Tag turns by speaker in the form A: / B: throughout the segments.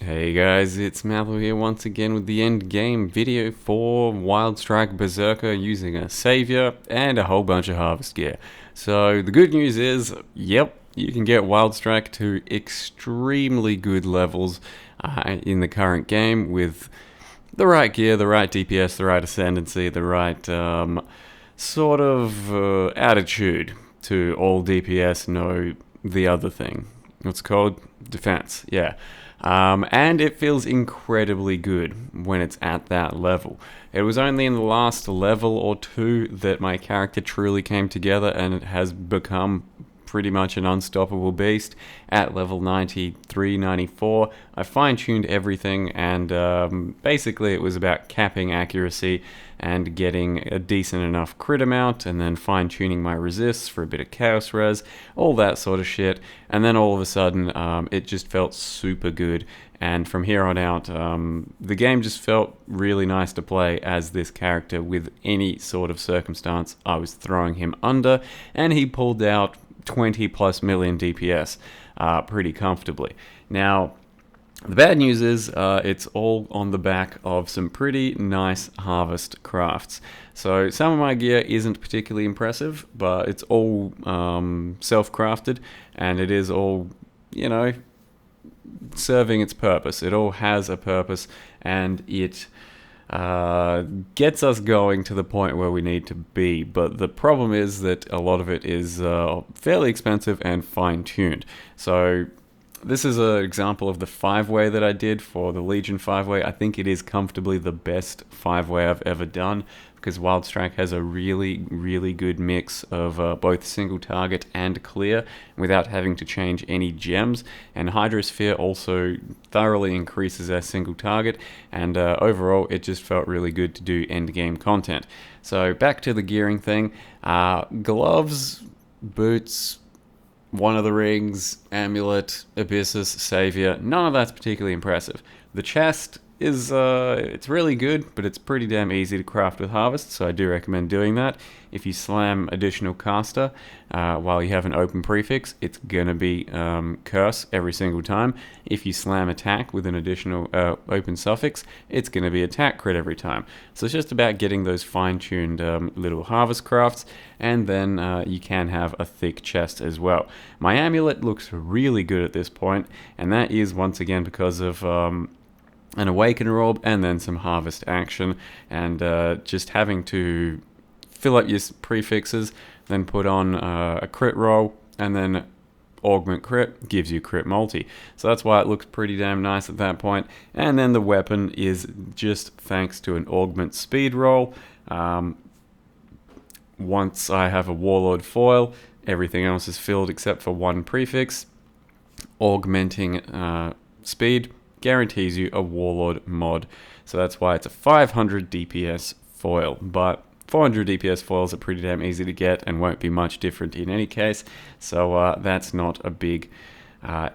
A: Hey guys, it's Mallow here once again with the Endgame video for Wild Strike Berserker using a Savior and a whole bunch of Harvest gear. So the good news is, yep, you can get Wild Strike to extremely good levels in the current game with the right gear, the right DPS, the right Ascendancy, the right sort of attitude to all DPS, no the other thing. What's it called? Defense, yeah. And it feels incredibly good when it's at that level. It was only in the last level or two that my character truly came together and it has become pretty much an unstoppable beast. At level 93, 94, I fine-tuned everything, and basically it was about capping accuracy and getting a decent enough crit amount, and then fine-tuning my resists for a bit of chaos res, all that sort of shit. And then all of a sudden, it just felt super good. And from here on out, the game just felt really nice to play as this character with any sort of circumstance. I was throwing him under, and he pulled out 20 plus million DPS pretty comfortably. Now, the bad news is it's all on the back of some pretty nice harvest crafts. So some of my gear isn't particularly impressive, but it's all self-crafted, and it is all, you know, serving its purpose. It all has a purpose, and it gets us going to the point where we need to be. But the problem is that a lot of it is fairly expensive and fine-tuned. So this is an example of the 5-way that I did for the Legion 5-way. I think it is comfortably the best 5-way I've ever done, because Wild Strike has a really, really good mix of both single target and clear without having to change any gems. And Hydrosphere also thoroughly increases our single target, and overall it just felt really good to do endgame content. So back to the gearing thing. Gloves, boots, one of the rings, amulet, Abyssus, Savior, none of that's particularly impressive. The chest is, it's really good, but it's pretty damn easy to craft with Harvest, so I do recommend doing that. If you slam additional caster while you have an open prefix, it's gonna be curse every single time. If you slam attack with an additional open suffix, it's gonna be attack crit every time. So it's just about getting those fine-tuned little Harvest crafts, and then you can have a thick chest as well. My amulet looks really good at this point, and that is once again because of an Awaken Orb and then some Harvest action, and just having to fill up your prefixes, then put on a crit roll, and then augment crit gives you crit multi. So that's why it looks pretty damn nice at that point. And then the weapon is just thanks to an augment speed roll. Once I have a Warlord foil, everything else is filled except for one prefix. Augmenting speed guarantees you a Warlord mod. So that's why it's a 500 DPS foil. But 400 DPS foils are pretty damn easy to get and won't be much different in any case. So that's not a big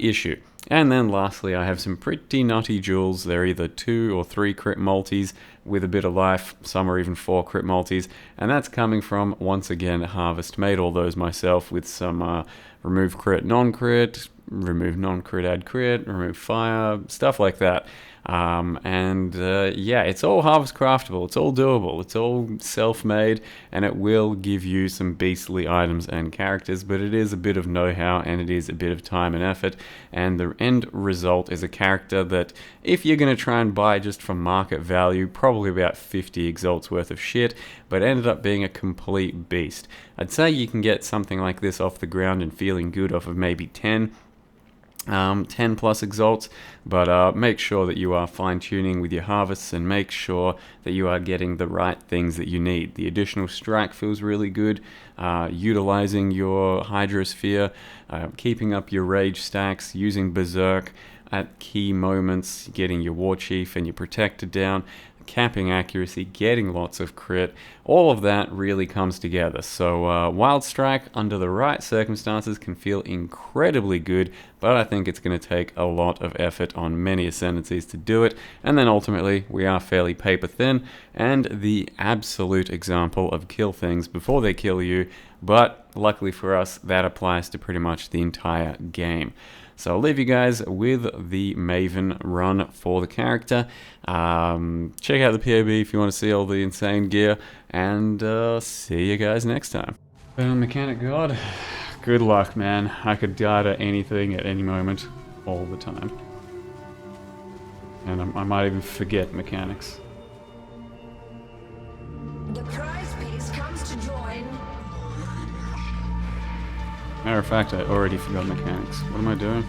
A: issue. And then lastly, I have some pretty nutty jewels. They're either 2 or 3 crit multis with a bit of life. Some are even 4 crit multis. And that's coming from, once again, Harvest. Made all those myself with some remove crit, non-crit, remove non-crit, add crit, remove fire, stuff like that. Yeah, it's all Harvest craftable, it's all doable, it's all self-made, and it will give you some beastly items and characters, but it is a bit of know-how and it is a bit of time and effort, and the end result is a character that, if you're going to try and buy just from market value, probably about 50 exalts worth of shit, but ended up being a complete beast. I'd say you can get something like this off the ground and feeling good off of maybe 10 plus exalts, but make sure that you are fine-tuning with your harvests and make sure that you are getting the right things that you need. The additional strike feels really good, utilizing your Hydrosphere, keeping up your rage stacks, using Berserk at key moments, getting your War Chief and your Protector down, capping accuracy, getting lots of crit, all of that really comes together. So Wild Strike, under the right circumstances, can feel incredibly good, but I think it's going to take a lot of effort on many ascendancies to do it, and then ultimately we are fairly paper thin, and the absolute example of kill things before they kill you, but luckily for us, that applies to pretty much the entire game. So I'll leave you guys with the Maven run for the character. Check out the POB if you want to see all the insane gear, and see you guys next time. Mechanic God, good luck, man. I could die to anything at any moment, all the time. And I might even forget mechanics.
B: The prize piece comes to join.
A: Matter of fact, I already forgot mechanics. What am I doing?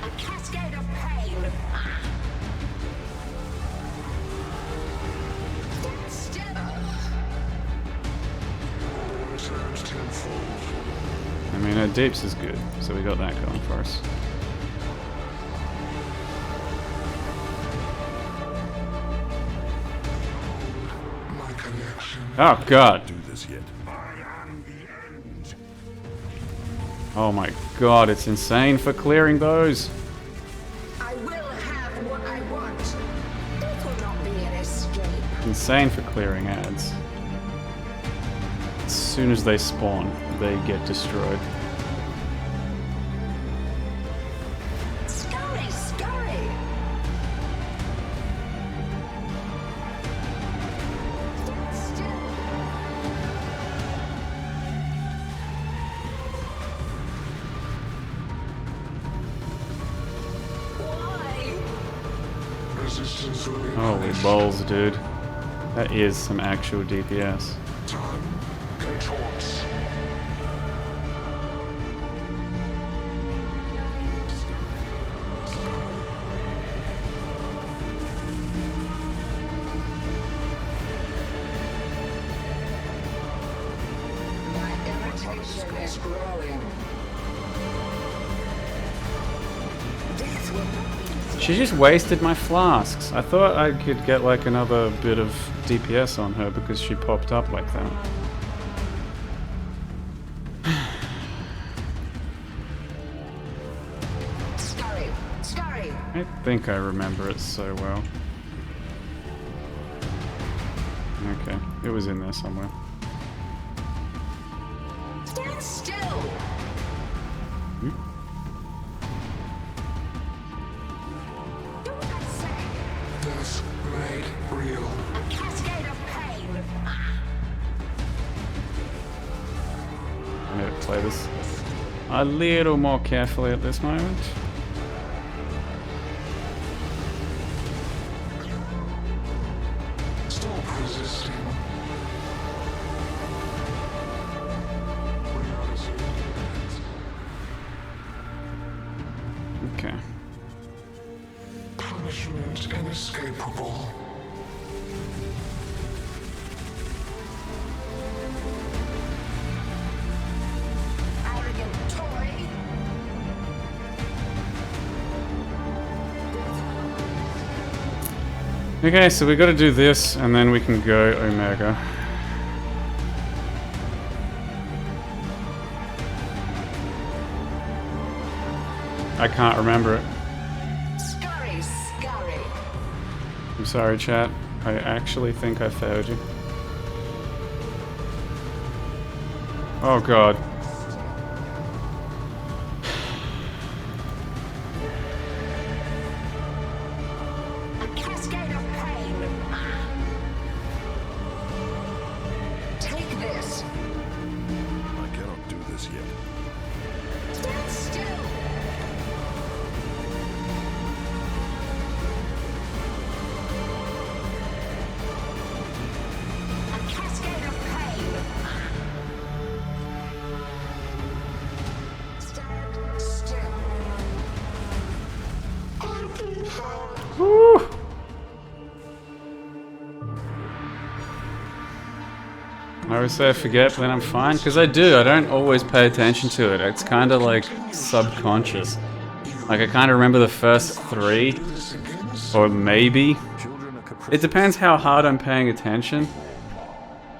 B: A cascade of pain. Stand still.
A: I mean, our deeps is good, so we got that going for us. Oh god.
C: Do this yet.
A: Oh my god, it's insane for clearing those.
B: I will have what I want. This will not be an escape.
A: Insane for clearing ads. As soon as they spawn, they get destroyed.
B: Scurry, scurry. Stand still. Why?
C: Resistance will be
A: Holy
C: punished.
A: balls, dude. That is some actual DPS.
C: Time. Contorts.
B: My irritation is growing. Death will not be easy.
A: She just wasted my flasks. I thought I could get like another bit of DPS on her because she popped up like that.
B: Scurry, scurry.
A: I think I remember it so well. Okay, it was in there somewhere.
B: Stand still. Do what I say.
C: Death made real.
B: A cascade of pain.
A: I need to play this a little more carefully at this moment.
C: Stop resisting. Reality.
A: Okay.
C: Punishment inescapable.
B: Arrogant toy.
A: Okay, so we gotta do this and then we can go Omega. I can't remember it.
B: Scurry, scurry.
A: I'm sorry, chat. I actually think I failed you. Oh god.
B: A cascade of pain. Take this.
C: I cannot do this yet.
B: Stand still. A cascade of pain. Stand still.
A: Woo! I always say I forget, but then I'm fine, because I do. I don't always pay attention to it. It's kind of like subconscious. Like I kind of remember the first three, or maybe. It depends how hard I'm paying attention.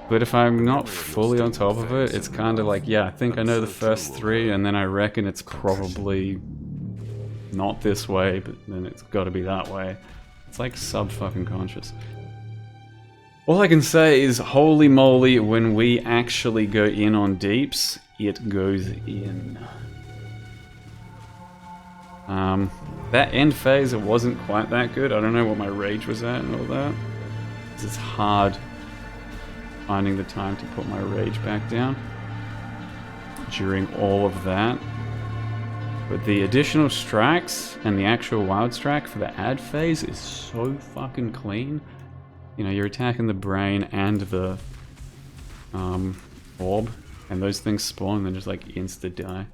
A: But if I'm not fully on top of it, it's kind of like, yeah, I think I know the first three, and then I reckon it's probably not this way, but then it's got to be that way. It's like sub-fucking conscious. All I can say is, holy moly, when we actually go in on deeps, it goes in. That end phase, it wasn't quite that good. I don't know what my rage was at and all that. It's hard finding the time to put my rage back down during all of that. But the additional strikes and the actual wild strike for the ad phase is so fucking clean. You know, you're attacking the brain and the orb, and those things spawn and then just like insta die.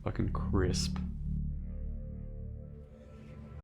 A: Fucking crisp.